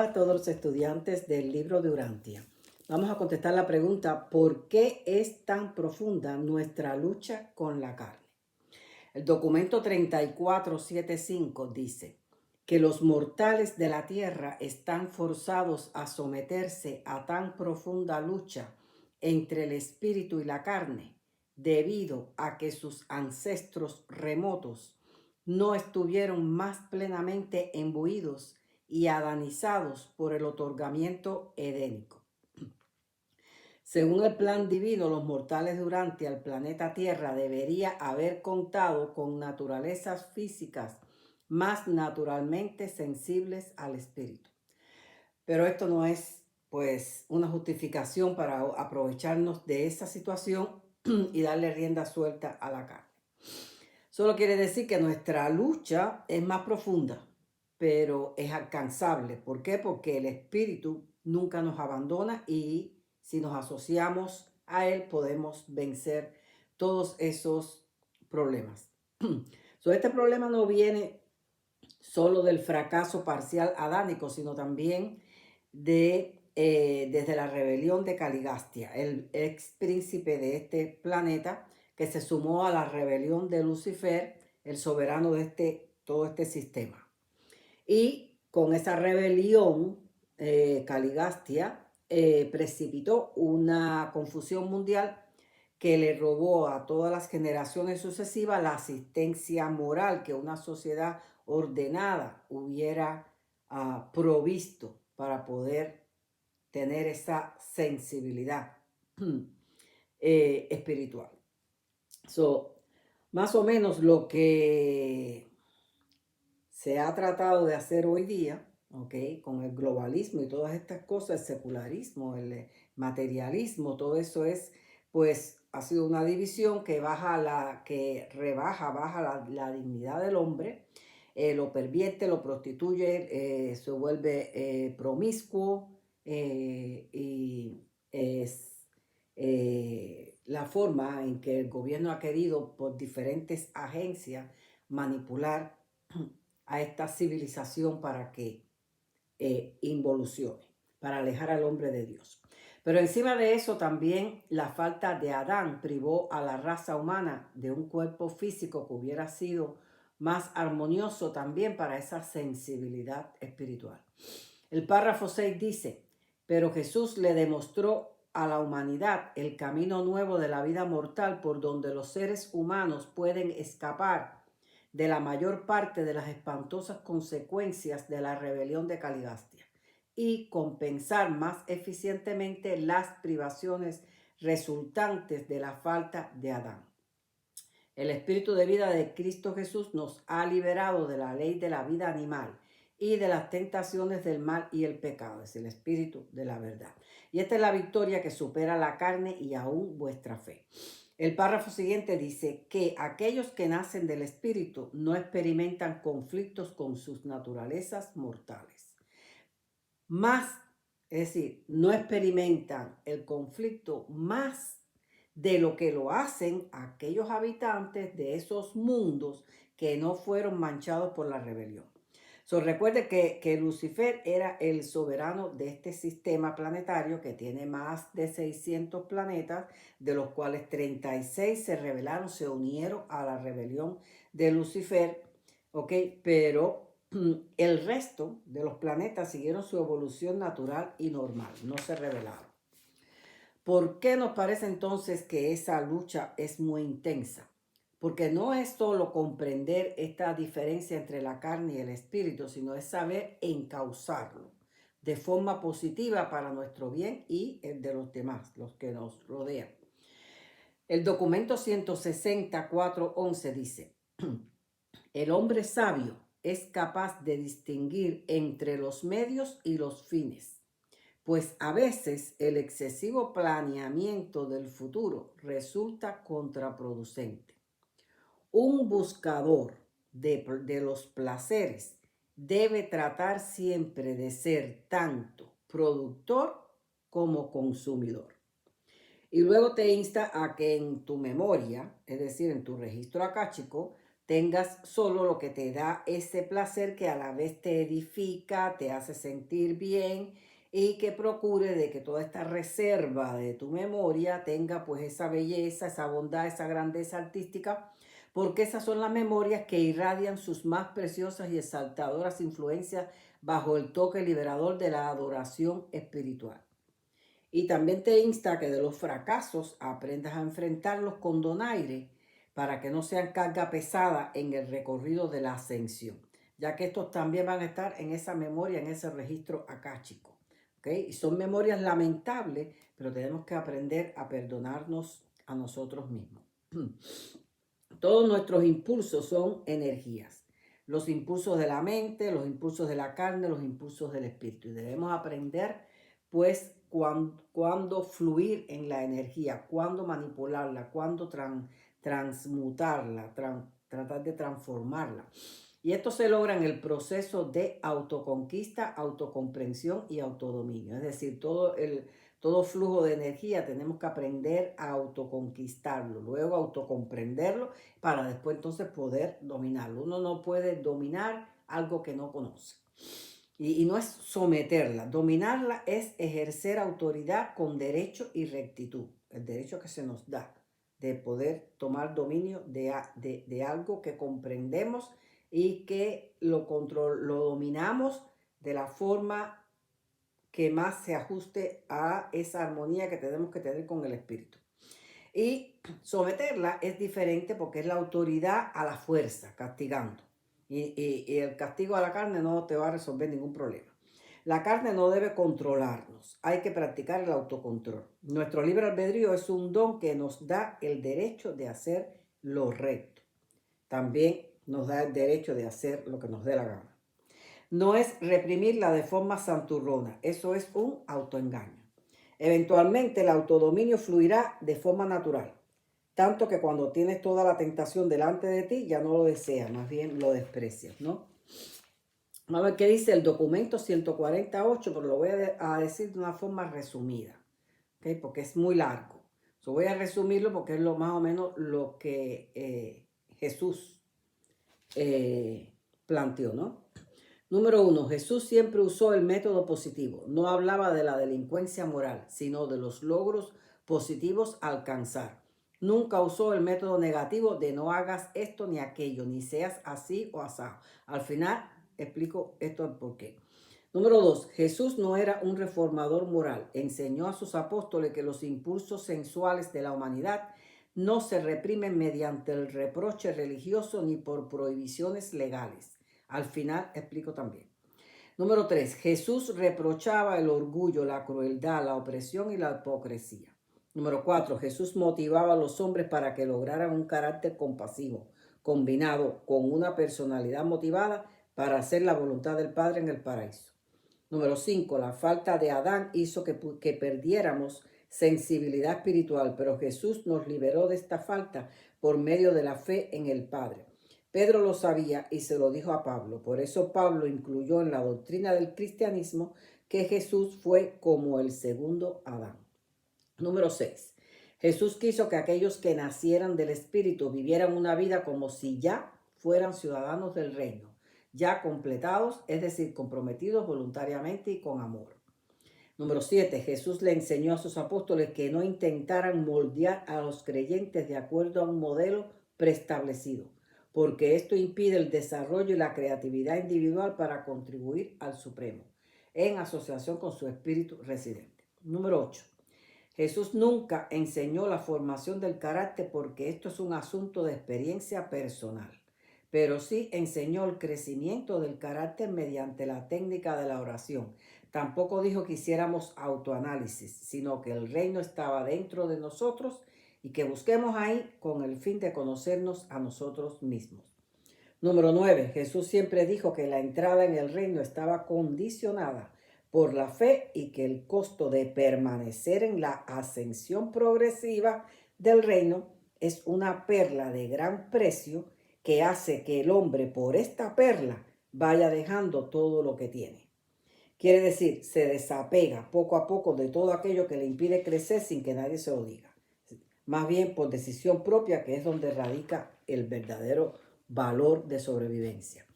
A todos los estudiantes del libro de Urantia. Vamos a contestar la pregunta: ¿por qué es tan profunda nuestra lucha con la carne? El documento 3475 dice que los mortales de la tierra están forzados a someterse a tan profunda lucha entre el espíritu y la carne, debido a que sus ancestros remotos no estuvieron más plenamente imbuidos y adanizados por el otorgamiento edénico. Según el plan divino, los mortales durante el planeta Tierra debería haber contado con naturalezas físicas más naturalmente sensibles al espíritu. Pero esto no es, pues, una justificación para aprovecharnos de esa situación y darle rienda suelta a la carne. Solo quiere decir que nuestra lucha es más profunda, pero es alcanzable. ¿Por qué? Porque el espíritu nunca nos abandona y si nos asociamos a él podemos vencer todos esos problemas. Este problema no viene solo del fracaso parcial adánico, sino también desde la rebelión de Caligastia, el ex príncipe de este planeta, que se sumó a la rebelión de Lucifer, el soberano de todo este sistema. Y con esa rebelión, Caligastia precipitó una confusión mundial que le robó a todas las generaciones sucesivas la asistencia moral que una sociedad ordenada hubiera provisto para poder tener esa sensibilidad espiritual. Más o menos lo que se ha tratado de hacer hoy día, con el globalismo y todas estas cosas, el secularismo, el materialismo, todo eso es, pues, ha sido una división que baja baja la dignidad del hombre, lo pervierte, lo prostituye, se vuelve promiscuo y es la forma en que el gobierno ha querido por diferentes agencias manipular a esta civilización para que involucione, para alejar al hombre de Dios. Pero encima de eso también la falta de Adán privó a la raza humana de un cuerpo físico que hubiera sido más armonioso también para esa sensibilidad espiritual. El párrafo 6 dice: pero Jesús le demostró a la humanidad el camino nuevo de la vida mortal por donde los seres humanos pueden escapar de la mayor parte de las espantosas consecuencias de la rebelión de Caligastia y compensar más eficientemente las privaciones resultantes de la falta de Adán. El espíritu de vida de Cristo Jesús nos ha liberado de la ley de la vida animal y de las tentaciones del mal y el pecado. Es el espíritu de la verdad. Y esta es la victoria que supera la carne y aún vuestra fe. El párrafo siguiente dice que aquellos que nacen del espíritu no experimentan conflictos con sus naturalezas mortales. Más, es decir, no experimentan el conflicto más de lo que lo hacen aquellos habitantes de esos mundos que no fueron manchados por la rebelión. Recuerde que Lucifer era el soberano de este sistema planetario que tiene más de 600 planetas, de los cuales 36 se rebelaron, se unieron a la rebelión de Lucifer, pero el resto de los planetas siguieron su evolución natural y normal, no se rebelaron. ¿Por qué nos parece entonces que esa lucha es muy intensa? Porque no es solo comprender esta diferencia entre la carne y el espíritu, sino es saber encauzarlo de forma positiva para nuestro bien y el de los demás, los que nos rodean. El documento 164.11 dice: el hombre sabio es capaz de distinguir entre los medios y los fines, pues a veces el excesivo planeamiento del futuro resulta contraproducente. Un buscador de los placeres debe tratar siempre de ser tanto productor como consumidor. Y luego te insta a que en tu memoria, es decir, en tu registro akáshico, tengas solo lo que te da ese placer que a la vez te edifica, te hace sentir bien y que procure de que toda esta reserva de tu memoria tenga pues esa belleza, esa bondad, esa grandeza artística, porque esas son las memorias que irradian sus más preciosas y exaltadoras influencias bajo el toque liberador de la adoración espiritual. Y también te insta a que de los fracasos aprendas a enfrentarlos con donaire para que no sean carga pesada en el recorrido de la ascensión, ya que estos también van a estar en esa memoria, en ese registro acáchico. ¿Okay? Y son memorias lamentables, pero tenemos que aprender a perdonarnos a nosotros mismos. Todos nuestros impulsos son energías. Los impulsos de la mente, los impulsos de la carne, los impulsos del espíritu. Y debemos aprender, pues, cuándo fluir en la energía, cuándo manipularla, cuándo transmutarla, tratar de transformarla. Y esto se logra en el proceso de autoconquista, autocomprensión y autodominio. Es decir, todo flujo de energía tenemos que aprender a autoconquistarlo, luego autocomprenderlo para después entonces poder dominarlo. Uno no puede dominar algo que no conoce. Y no es someterla, dominarla es ejercer autoridad con derecho y rectitud, el derecho que se nos da de poder tomar dominio de algo que comprendemos y que lo dominamos de la forma que más se ajuste a esa armonía que tenemos que tener con el espíritu. Y someterla es diferente porque es la autoridad a la fuerza, castigando. Y el castigo a la carne no te va a resolver ningún problema. La carne no debe controlarnos, hay que practicar el autocontrol. Nuestro libre albedrío es un don que nos da el derecho de hacer lo recto. También nos da el derecho de hacer lo que nos dé la gana. No es reprimirla de forma santurrona, eso es un autoengaño. Eventualmente el autodominio fluirá de forma natural, tanto que cuando tienes toda la tentación delante de ti ya no lo deseas, más bien lo desprecias, ¿no? Vamos a ver qué dice el documento 148, pero lo voy a decir de una forma resumida, ¿okay? Porque es muy largo. Voy a resumirlo porque es más o menos lo que Jesús planteó, ¿no? Número 1, Jesús siempre usó el método positivo. No hablaba de la delincuencia moral, sino de los logros positivos a alcanzar. Nunca usó el método negativo de no hagas esto ni aquello, ni seas así o asá. Al final explico esto por qué. Número 2, Jesús no era un reformador moral. Enseñó a sus apóstoles que los impulsos sensuales de la humanidad no se reprimen mediante el reproche religioso ni por prohibiciones legales. Al final explico también. Número 3. Jesús reprochaba el orgullo, la crueldad, la opresión y la hipocresía. Número 4. Jesús motivaba a los hombres para que lograran un carácter compasivo, combinado con una personalidad motivada para hacer la voluntad del Padre en el paraíso. Número 5. La falta de Adán hizo que perdiéramos sensibilidad espiritual, pero Jesús nos liberó de esta falta por medio de la fe en el Padre. Pedro lo sabía y se lo dijo a Pablo. Por eso Pablo incluyó en la doctrina del cristianismo que Jesús fue como el segundo Adán. Número 6. Jesús quiso que aquellos que nacieran del Espíritu vivieran una vida como si ya fueran ciudadanos del reino, ya completados, es decir, comprometidos voluntariamente y con amor. Número 7. Jesús le enseñó a sus apóstoles que no intentaran moldear a los creyentes de acuerdo a un modelo preestablecido, porque esto impide el desarrollo y la creatividad individual para contribuir al Supremo, en asociación con su espíritu residente. Número 8. Jesús nunca enseñó la formación del carácter porque esto es un asunto de experiencia personal, pero sí enseñó el crecimiento del carácter mediante la técnica de la oración. Tampoco dijo que hiciéramos autoanálisis, sino que el reino estaba dentro de nosotros y que busquemos ahí con el fin de conocernos a nosotros mismos. Número 9. Jesús siempre dijo que la entrada en el reino estaba condicionada por la fe y que el costo de permanecer en la ascensión progresiva del reino es una perla de gran precio que hace que el hombre por esta perla vaya dejando todo lo que tiene. Quiere decir, se desapega poco a poco de todo aquello que le impide crecer sin que nadie se lo diga. Más bien por decisión propia, que es donde radica el verdadero valor de sobrevivencia.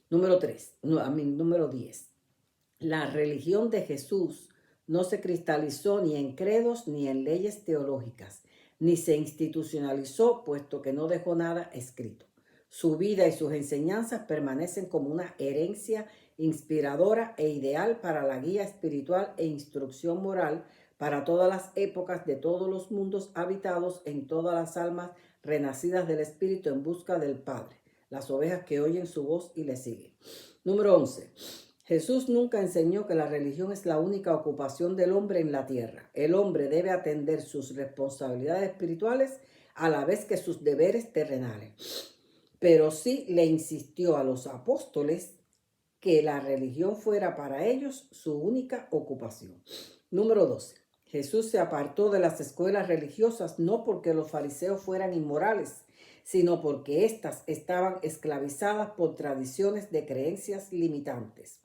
Número 10. La religión de Jesús no se cristalizó ni en credos ni en leyes teológicas, ni se institucionalizó, puesto que no dejó nada escrito. Su vida y sus enseñanzas permanecen como una herencia inspiradora e ideal para la guía espiritual e instrucción moral para todas las épocas de todos los mundos habitados en todas las almas renacidas del Espíritu en busca del Padre, las ovejas que oyen su voz y le siguen. Número 11. Jesús nunca enseñó que la religión es la única ocupación del hombre en la tierra. El hombre debe atender sus responsabilidades espirituales a la vez que sus deberes terrenales. Pero sí le insistió a los apóstoles que la religión fuera para ellos su única ocupación. Número 12. Jesús se apartó de las escuelas religiosas no porque los fariseos fueran inmorales, sino porque éstas estaban esclavizadas por tradiciones de creencias limitantes.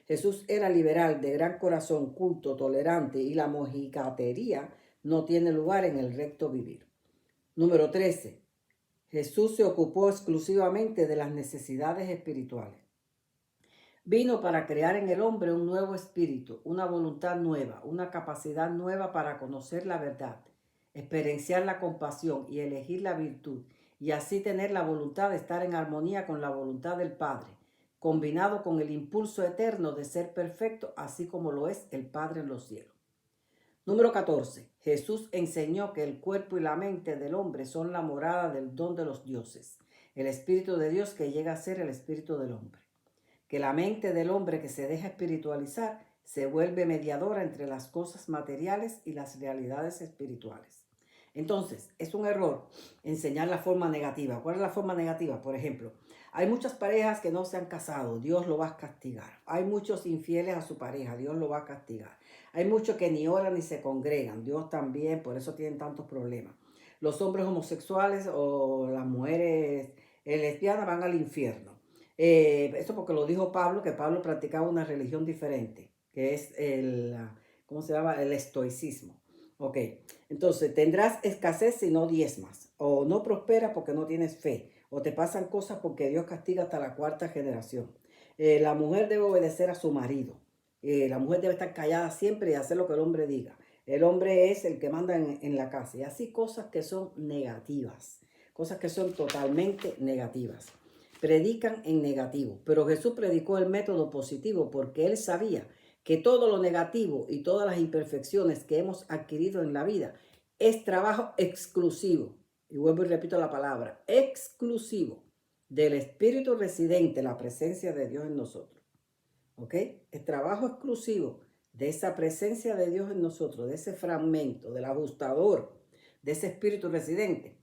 Jesús era liberal, de gran corazón, culto, tolerante, y la mojigatería no tiene lugar en el recto vivir. Número 13. Jesús se ocupó exclusivamente de las necesidades espirituales. Vino para crear en el hombre un nuevo espíritu, una voluntad nueva, una capacidad nueva para conocer la verdad, experienciar la compasión y elegir la virtud, y así tener la voluntad de estar en armonía con la voluntad del Padre, combinado con el impulso eterno de ser perfecto, así como lo es el Padre en los cielos. Número 14. Jesús enseñó que el cuerpo y la mente del hombre son la morada del don de los dioses, el Espíritu de Dios que llega a ser el Espíritu del hombre. Que la mente del hombre que se deja espiritualizar se vuelve mediadora entre las cosas materiales y las realidades espirituales. Entonces, es un error enseñar la forma negativa. ¿Cuál es la forma negativa? Por ejemplo, hay muchas parejas que no se han casado, Dios lo va a castigar. Hay muchos infieles a su pareja, Dios lo va a castigar. Hay muchos que ni oran ni se congregan, Dios también, por eso tienen tantos problemas. Los hombres homosexuales o las mujeres lesbianas van al infierno. Esto porque lo dijo Pablo, que Pablo practicaba una religión diferente, que es ¿cómo se llama? El estoicismo. Ok, entonces tendrás escasez si no diezmas, o no prosperas porque no tienes fe, o te pasan cosas porque Dios castiga hasta la cuarta generación. La mujer debe obedecer a su marido. La mujer debe estar callada siempre y hacer lo que el hombre diga. El hombre es el que manda en la casa. Y así cosas que son negativas, cosas que son totalmente negativas. Predican en negativo, pero Jesús predicó el método positivo porque él sabía que todo lo negativo y todas las imperfecciones que hemos adquirido en la vida es trabajo exclusivo, y vuelvo y repito la palabra, exclusivo del Espíritu residente, la presencia de Dios en nosotros. ¿Ok? Es trabajo exclusivo de esa presencia de Dios en nosotros, de ese fragmento, del ajustador, de ese Espíritu residente.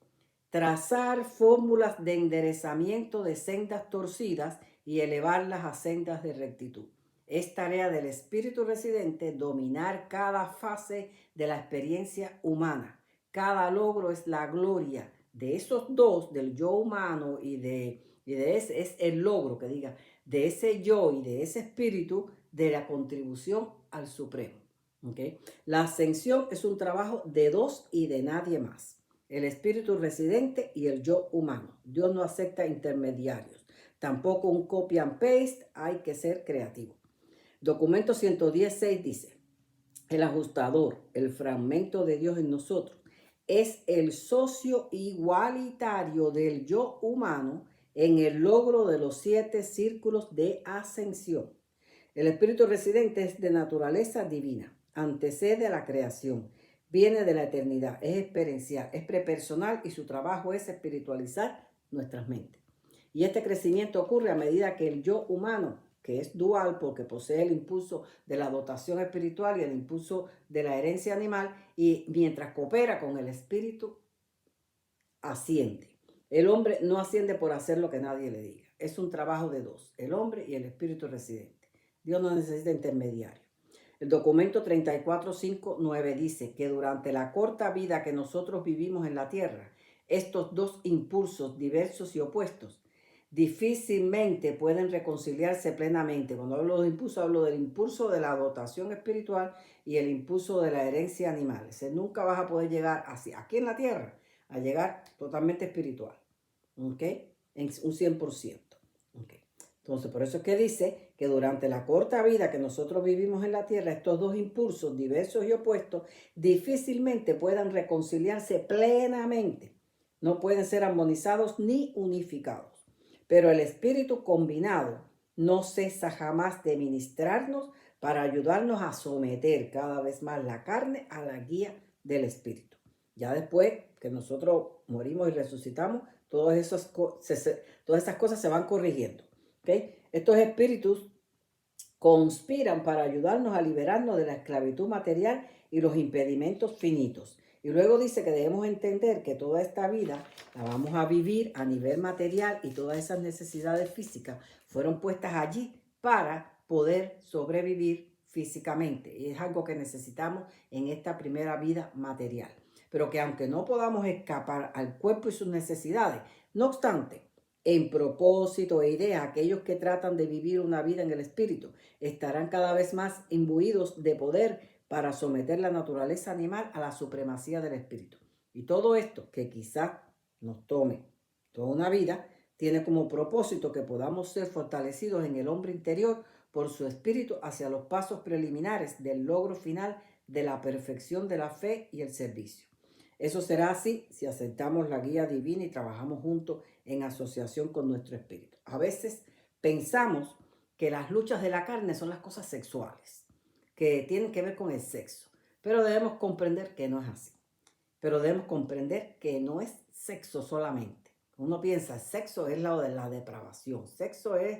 Trazar fórmulas de enderezamiento de sendas torcidas y elevarlas a sendas de rectitud. Es tarea del Espíritu residente dominar cada fase de la experiencia humana. Cada logro es la gloria de esos dos, del yo humano y de ese, es el logro que diga, de ese yo y de ese espíritu de la contribución al Supremo. ¿Okay? La ascensión es un trabajo de dos y de nadie más. El espíritu residente y el yo humano. Dios no acepta intermediarios. Tampoco un copy and paste, hay que ser creativo. Documento 116 dice, el ajustador, el fragmento de Dios en nosotros, es el socio igualitario del yo humano en el logro de los 7 círculos de ascensión. El espíritu residente es de naturaleza divina, antecede a la creación, viene de la eternidad, es experiencial, es prepersonal y su trabajo es espiritualizar nuestras mentes. Y este crecimiento ocurre a medida que el yo humano, que es dual porque posee el impulso de la dotación espiritual y el impulso de la herencia animal, y mientras coopera con el espíritu, asciende. El hombre no asciende por hacer lo que nadie le diga. Es un trabajo de dos, el hombre y el espíritu residente. Dios no necesita intermediario. El documento 34.5.9 dice que durante la corta vida que nosotros vivimos en la tierra, estos dos impulsos diversos y opuestos difícilmente pueden reconciliarse plenamente. Cuando hablo de impulso, hablo del impulso de la dotación espiritual y el impulso de la herencia animal. Nunca vas a poder llegar así, aquí en la tierra, a llegar totalmente espiritual. ¿Ok? en un 100%. Okay. Entonces, por eso es que dice que durante la corta vida que nosotros vivimos en la tierra, estos dos impulsos diversos y opuestos difícilmente puedan reconciliarse plenamente. No pueden ser armonizados ni unificados. Pero el espíritu combinado no cesa jamás de ministrarnos para ayudarnos a someter cada vez más la carne a la guía del espíritu. Ya después que nosotros morimos y resucitamos, todas esas cosas se van corrigiendo. ¿Okay? Estos espíritus conspiran para ayudarnos a liberarnos de la esclavitud material y los impedimentos finitos. Y luego dice que debemos entender que toda esta vida la vamos a vivir a nivel material y todas esas necesidades físicas fueron puestas allí para poder sobrevivir físicamente. Y es algo que necesitamos en esta primera vida material. Pero que aunque no podamos escapar al cuerpo y sus necesidades, no obstante, en propósito e idea, aquellos que tratan de vivir una vida en el espíritu estarán cada vez más imbuidos de poder para someter la naturaleza animal a la supremacía del espíritu. Y todo esto, que quizás nos tome toda una vida, tiene como propósito que podamos ser fortalecidos en el hombre interior por su espíritu hacia los pasos preliminares del logro final de la perfección de la fe y el servicio. Eso será así si aceptamos la guía divina y trabajamos juntos en asociación con nuestro espíritu. A veces pensamos que las luchas de la carne son las cosas sexuales, que tienen que ver con el sexo, pero debemos comprender que no es así. Pero debemos comprender que no es sexo solamente. Uno piensa, sexo es lo de la depravación, sexo es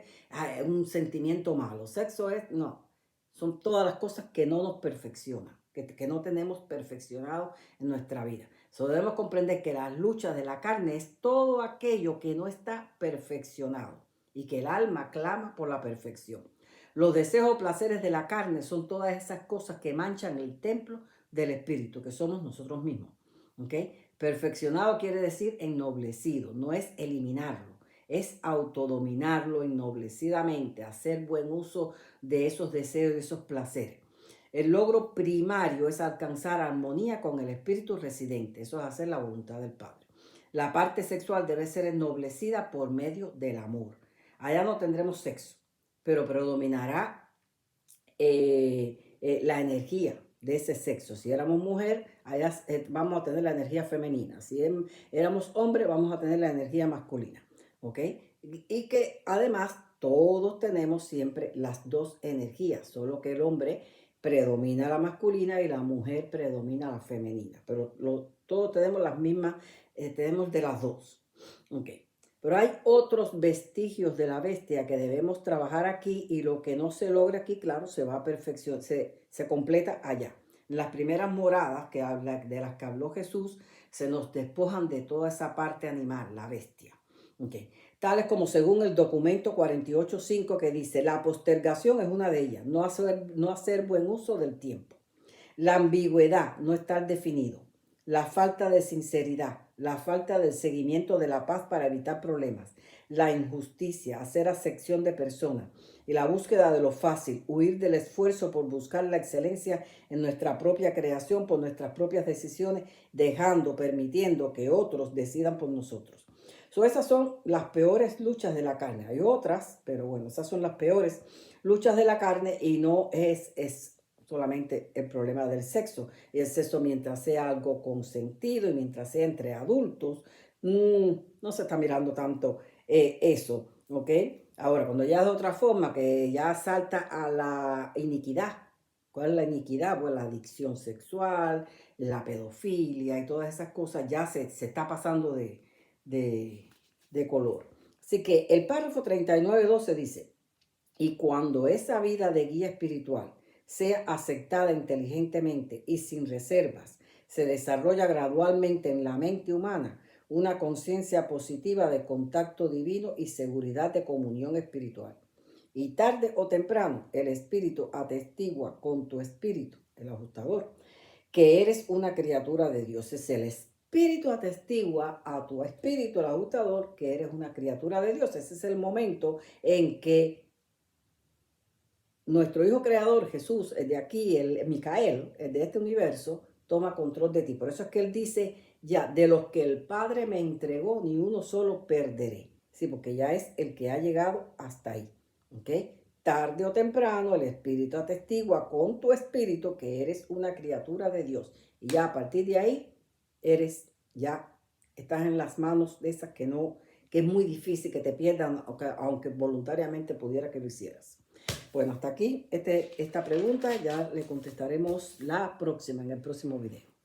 un sentimiento malo, sexo es, no, son todas las cosas que no nos perfeccionan, que no tenemos perfeccionado en nuestra vida. Solo debemos comprender que las luchas de la carne es todo aquello que no está perfeccionado y que el alma clama por la perfección. Los deseos o placeres de la carne son todas esas cosas que manchan el templo del espíritu, que somos nosotros mismos. ¿Okay? Perfeccionado quiere decir ennoblecido, no es eliminarlo, es autodominarlo ennoblecidamente, hacer buen uso de esos deseos y de esos placeres. El logro primario es alcanzar armonía con el espíritu residente, eso es hacer la voluntad del Padre. La parte sexual debe ser ennoblecida por medio del amor. Allá no tendremos sexo, pero predominará la energía de ese sexo. Si éramos mujer, allá vamos a tener la energía femenina. Si éramos hombre, vamos a tener la energía masculina. ¿Ok? Y que además todos tenemos siempre las dos energías, solo que el hombre predomina la masculina y la mujer predomina la femenina. Pero todos tenemos las mismas, tenemos de las dos. ¿Ok? Pero hay otros vestigios de la bestia que debemos trabajar aquí y lo que no se logra aquí, claro, se va a perfección, se completa allá. Las primeras moradas de las que habló Jesús se nos despojan de toda esa parte animal, la bestia. Okay. Tales como según el documento 48.5 que dice, la postergación es una de ellas, no hacer buen uso del tiempo. La ambigüedad, no estar definido. La falta de sinceridad, la falta del seguimiento de la paz para evitar problemas, la injusticia, hacer acepción de personas y la búsqueda de lo fácil, huir del esfuerzo por buscar la excelencia en nuestra propia creación, por nuestras propias decisiones, permitiendo que otros decidan por nosotros. Esas son las peores luchas de la carne. Hay otras, pero bueno, esas son las peores luchas de la carne y no es solamente el problema del sexo. Y el sexo, mientras sea algo consentido y mientras sea entre adultos, no se está mirando tanto eso, ¿ok? Ahora, cuando ya de otra forma, que ya salta a la iniquidad. ¿Cuál es la iniquidad? Pues la adicción sexual, la pedofilia y todas esas cosas ya se está pasando de color. Así que el párrafo 39.12 dice, y cuando esa vida de guía espiritual sea aceptada inteligentemente y sin reservas, se desarrolla gradualmente en la mente humana una conciencia positiva de contacto divino y seguridad de comunión espiritual. Y tarde o temprano el espíritu atestigua con tu espíritu, el ajustador, que eres una criatura de Dios. Es el espíritu atestigua a tu espíritu, el ajustador, que eres una criatura de Dios. Ese es el momento en que nuestro Hijo Creador, Jesús, el de aquí, el Micael, el de este universo, toma control de ti. Por eso es que Él dice, ya, de los que el Padre me entregó, ni uno solo perderé. Sí, porque ya es el que ha llegado hasta ahí. ¿Ok? Tarde o temprano el Espíritu atestigua con tu espíritu que eres una criatura de Dios. Y ya a partir de ahí, ya estás en las manos de esas que es muy difícil que te pierdan, aunque voluntariamente pudiera que lo hicieras. Bueno, hasta aquí esta pregunta, ya le contestaremos la próxima, en el próximo video.